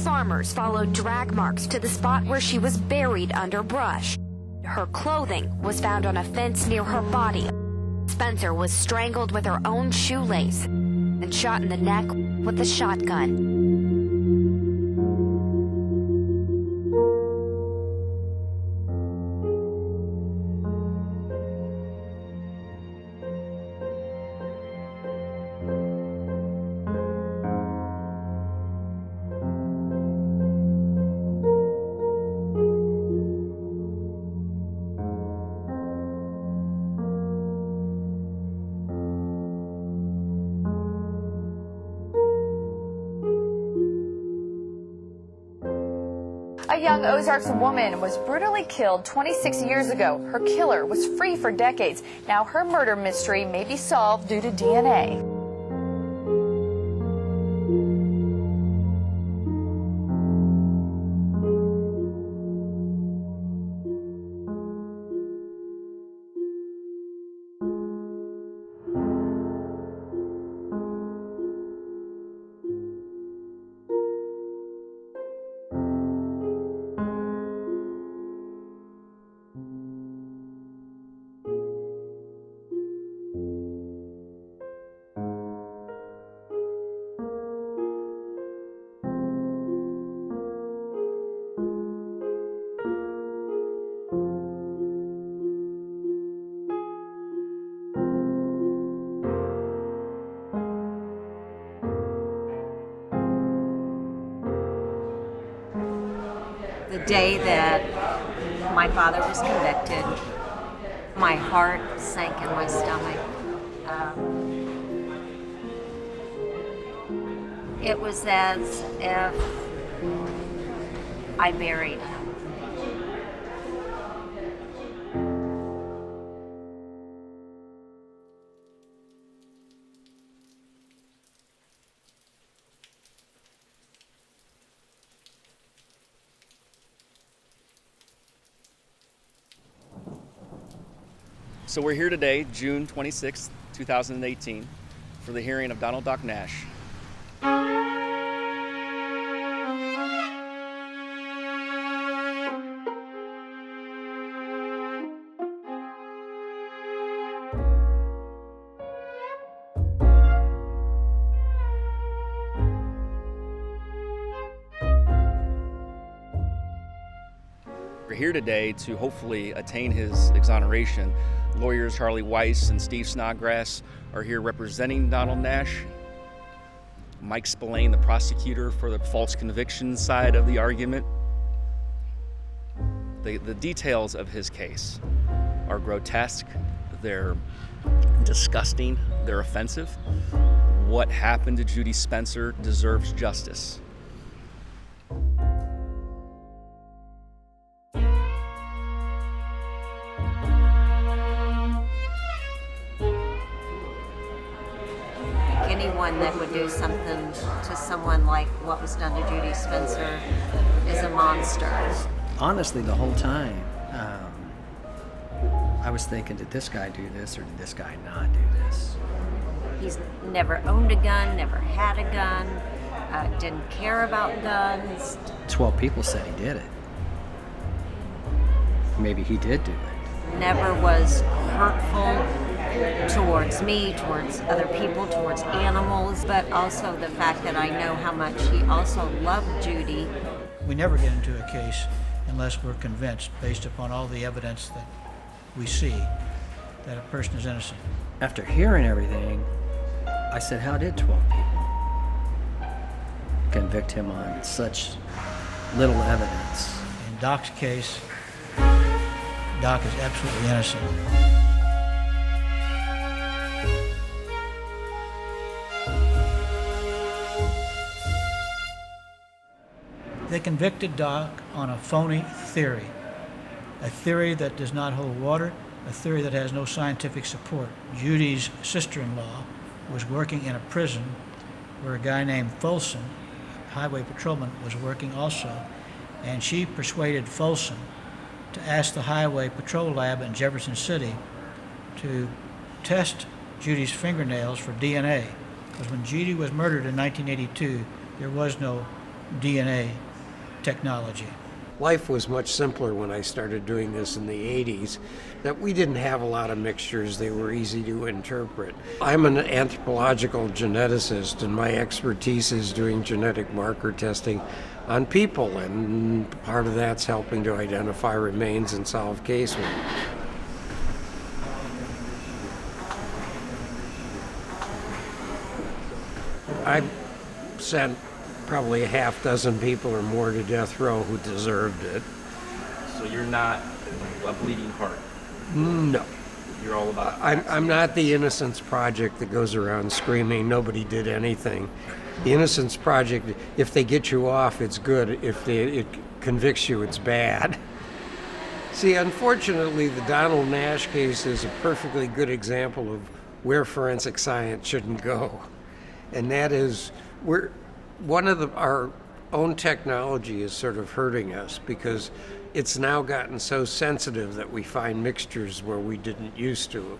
Farmers followed drag marks to the spot where she was buried under brush. Her clothing was found on a fence near her body. Spencer was strangled with her own shoelace and shot in the neck with a shotgun. A young Ozarks woman was brutally killed 26 years ago. Her killer was free for decades. Now her murder mystery may be solved due to DNA. The day that my father was convicted, my heart sank in my stomach. It was as if I buried him. So we're here today, June 26, 2018, for the hearing of Doc Nash. We're here today to hopefully attain his exoneration. Lawyers Charlie Weiss and Steve Snodgrass are here representing Donald Nash. Mike Spillane, the prosecutor for the false conviction side of the argument. The details of his case are grotesque, they're disgusting, they're offensive. What happened to Judy Spencer deserves justice. Anyone that would do something to someone like what was done to Judy Spencer is a monster. Honestly, the whole time, I was thinking, did this guy do this or did this guy not do this? He's never owned a gun, never had a gun, didn't care about guns. 12 people said he did it. Maybe he did do it. Never was hurtful towards me, towards other people, towards animals, but also the fact that I know how much he also loved Judy. We never get into a case unless we're convinced, based upon all the evidence that we see, that a person is innocent. After hearing everything, I said, how did 12 people convict him on such little evidence? In Doc's case, Doc is absolutely innocent. They convicted Doc on a phony theory, a theory that does not hold water, a theory that has no scientific support. Judy's sister-in-law was working in a prison where a guy named Folsom, highway patrolman, was working also, and she persuaded Folsom to ask the highway patrol lab in Jefferson City to test Judy's fingernails for DNA. Because when Judy was murdered in 1982, there was no DNA technology. Life was much simpler when I started doing this in the 80s, that we didn't have a lot of mixtures. They were easy to interpret. I'm an anthropological geneticist, and my expertise is doing genetic marker testing on people, and part of that's helping to identify remains and solve cases. I sent probably a half dozen people or more to death row who deserved it. So you're not a bleeding heart. No. You're all about. I'm not the Innocence Project that goes around screaming nobody did anything. The Innocence Project, if they get you off, it's good. If it convicts you, it's bad. See, unfortunately, the Donald Nash case is a perfectly good example of where forensic science shouldn't go. And that is, our own technology is sort of hurting us because it's now gotten so sensitive that we find mixtures where we didn't used to.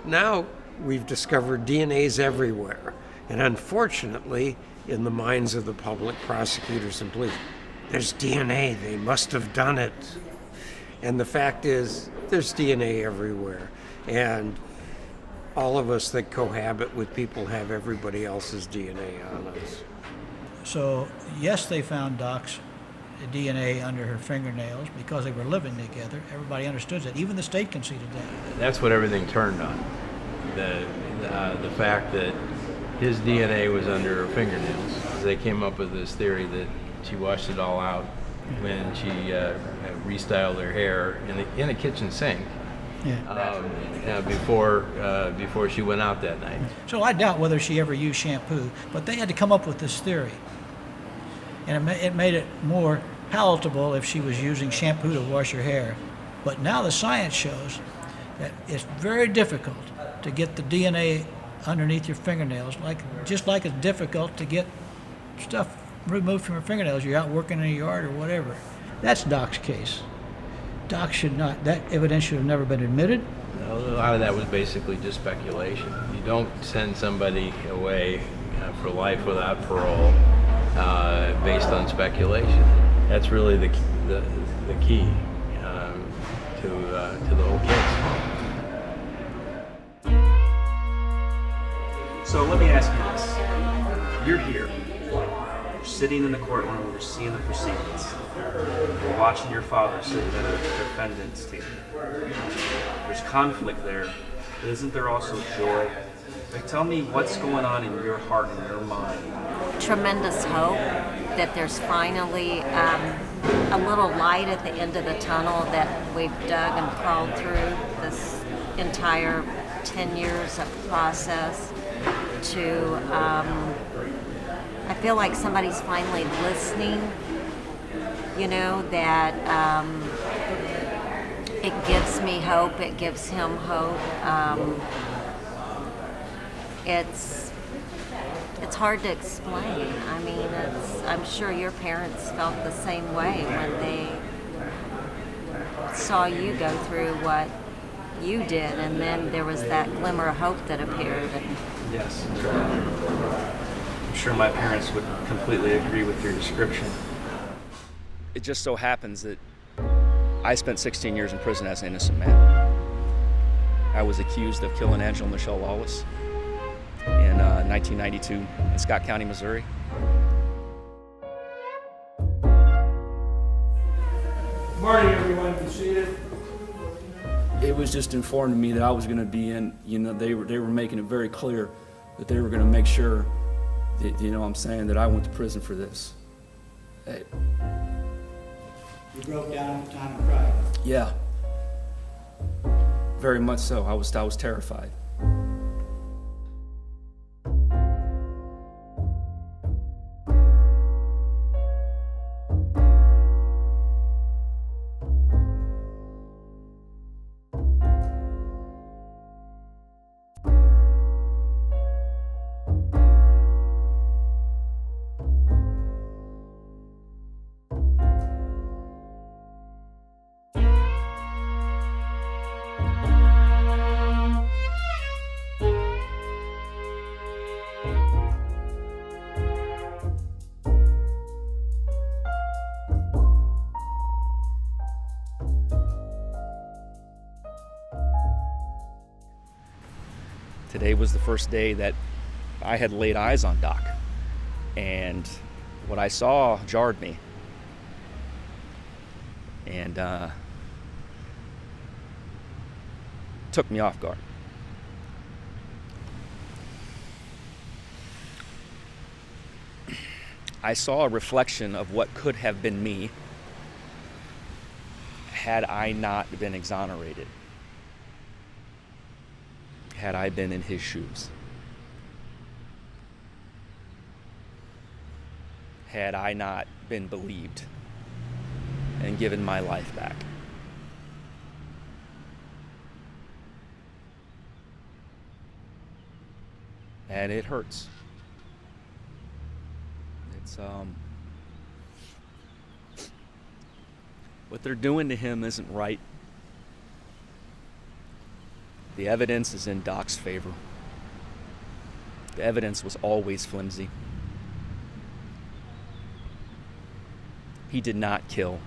Now we've discovered DNA's everywhere. And unfortunately, in the minds of the public, prosecutors and police, there's DNA, they must have done it. And the fact is, there's DNA everywhere. And all of us that cohabit with people have everybody else's DNA on us. So, yes, they found Doc's DNA under her fingernails because they were living together. Everybody understood that. Even the state conceded that. That's what everything turned on. The fact that his DNA was under her fingernails. They came up with this theory that she washed it all out when she restyled her hair in a kitchen sink. Yeah. Before she went out that night. So I doubt whether she ever used shampoo, but they had to come up with this theory. And it made it more palatable if she was using shampoo to wash her hair. But now the science shows that it's very difficult to get the DNA underneath your fingernails, just like it's difficult to get stuff removed from your fingernails. You're out working in a yard or whatever. That's Doc's case. Doc should not, that evidence should have never been admitted. A lot of that was basically just speculation. You don't send somebody away for life without parole based on speculation. That's really the key to the whole case. So let me ask you this. You're here. You're sitting in the courtroom. You're seeing the proceedings. You're watching your father sitting at a defendant's table. There's conflict there, but isn't there also joy? Like, tell me what's going on in your heart and your mind. Tremendous hope that there's finally a little light at the end of the tunnel that we've dug and crawled through this entire 10 years of process to, I feel like somebody's finally listening, that it gives me hope, it gives him hope. It's hard to explain. I mean, I'm sure your parents felt the same way when they saw you go through what you did, and then there was that glimmer of hope that appeared. Yes. I'm sure my parents would completely agree with your description. It just so happens that I spent 16 years in prison as an innocent man. I was accused of killing Angela Michelle Wallace in 1992 in Scott County, Missouri. Good morning, everyone. Be seated. It was just informed to me that I was going to be in, they were making it very clear that they were going to make sure that, that I went to prison for this. Hey. You broke down at the time and cried. Yeah. Very much so. I was terrified. Today was the first day that I had laid eyes on Doc, and what I saw jarred me. And took me off guard. I saw a reflection of what could have been me had I not been exonerated, had I been in his shoes, had I not been believed and given my life back. And it hurts. It's what they're doing to him isn't right. The evidence is in Doc's favor. The evidence was always flimsy. He did not kill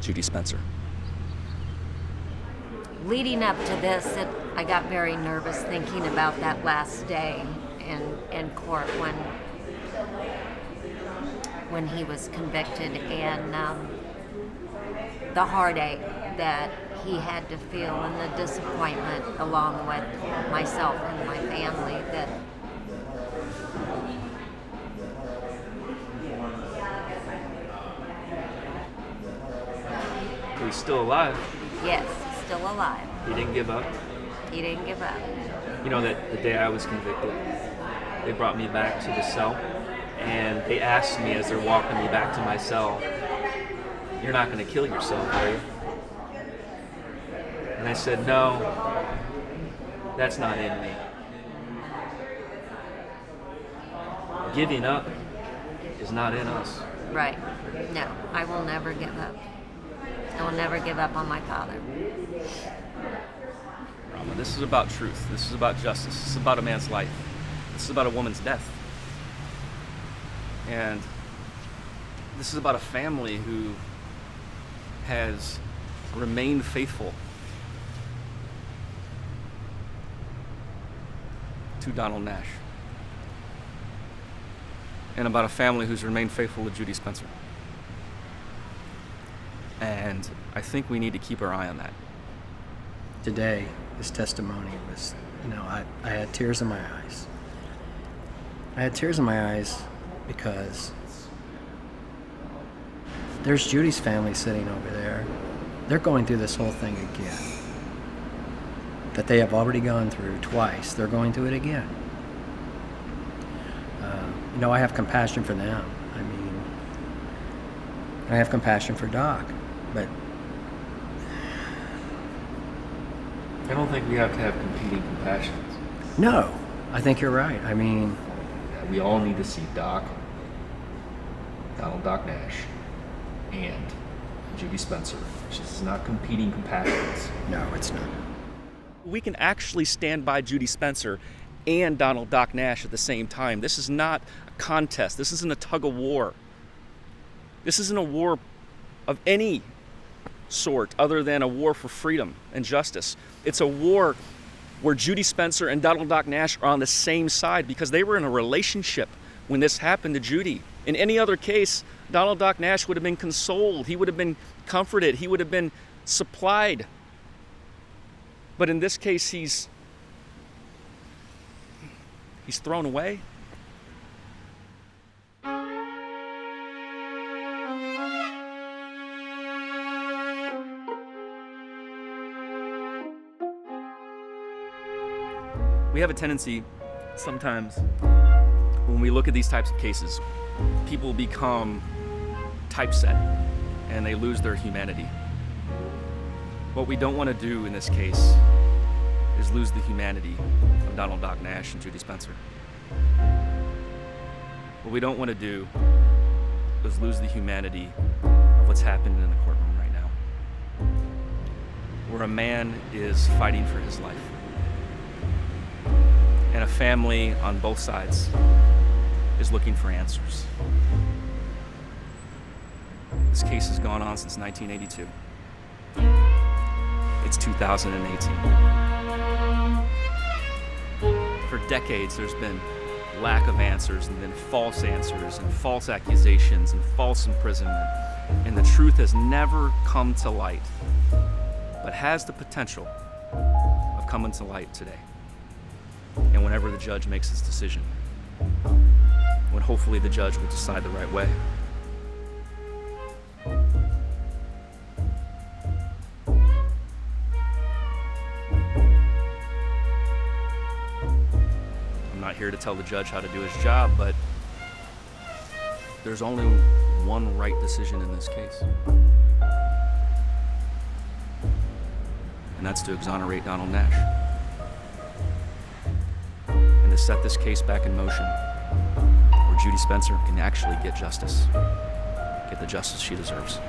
Judy Spencer. Leading up to this, I got very nervous thinking about that last day in court when he was convicted, and the heartache that he had to feel and the disappointment along with myself and my family that He's still alive. yes, he's still alive. He didn't give up. He didn't give up. You know that the day I was convicted, they brought me back to the cell, and they asked me as they're walking me back to my cell, "You're not going to kill yourself, are you?" And I said, "No, that's not in me." Giving up is not in us. Right. No, I will never give up. I will never give up on my father. Rama, this is about truth. This is about justice. This is about a man's life. This is about a woman's death. And this is about a family who has remained faithful to Donald Nash. And about a family who's remained faithful to Judy Spencer. And I think we need to keep our eye on that. Today, his testimony was, I had tears in my eyes. I had tears in my eyes because there's Judy's family sitting over there. They're going through this whole thing again. That they have already gone through twice. They're going through it again. I have compassion for them. I have compassion for Doc, but I don't think we have to have competing compassions. no, I think you're right. We all need to see Doc Nash, and Judy Spencer. This is not competing compassions. No, it's not. We can actually stand by Judy Spencer and Doc Nash at the same time. This is not a contest. This isn't a tug of war. This isn't a war of any sort other than a war for freedom and justice. It's a war where Judy Spencer and Doc Nash are on the same side because they were in a relationship when this happened to Judy. In any other case, Doc Nash would have been consoled. He would have been comforted. He would have been supplied. But in this case, he's thrown away. We have a tendency sometimes when we look at these types of cases, people become typeset and they lose their humanity. What we don't want to do in this case is lose the humanity of Doc Nash and Judy Spencer. What we don't want to do is lose the humanity of what's happening in the courtroom right now, where a man is fighting for his life, and a family on both sides is looking for answers. This case has gone on since 1982. It's 2018. decades, there's been lack of answers, and then false answers, and false accusations, and false imprisonment. And the truth has never come to light, but has the potential of coming to light today. And whenever the judge makes his decision, when hopefully the judge will decide the right way. I'm not here to tell the judge how to do his job, but there's only one right decision in this case. And that's to exonerate Donald Nash. And to set this case back in motion, where Judy Spencer can actually get justice. Get the justice she deserves.